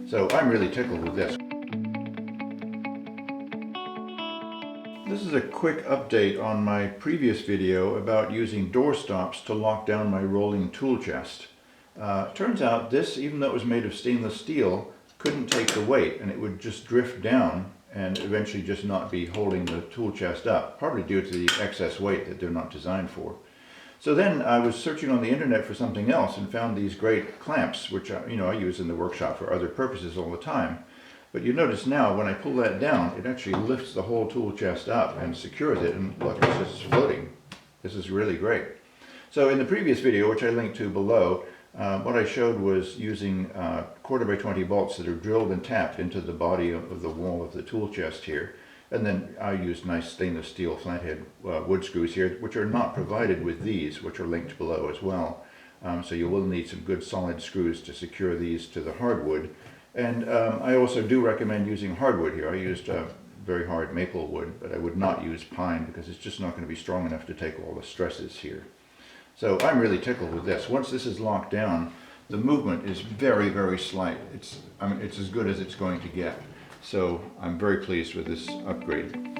So I'm really tickled with this. This is a quick update on my previous video about using door stops to lock down my rolling tool chest. Turns out this, even though it was made of stainless steel, couldn't take the weight, and it would just drift down and eventually just not be holding the tool chest up, probably due to the excess weight that they're not designed for. So then I was searching on the internet for something else and found these great clamps, which I use in the workshop for other purposes all the time. But you notice now when I pull that down, it actually lifts the whole tool chest up and secures it, and look, it's just floating. This is really great. So in the previous video, which I linked to below, what I showed was using 1/4x20 bolts that are drilled and tapped into the body of the wall of the tool chest here. And then I used nice stainless steel flathead wood screws here, which are not provided with these, which are linked below as well. So you will need some good solid screws to secure these to the hardwood. And I also do recommend using hardwood here. I used very hard maple wood, but I would not use pine because it's just not going to be strong enough to take all the stresses here. So I'm really tickled with this. Once this is locked down, the movement is very, very slight. It's as good as it's going to get. So I'm very pleased with this upgrade.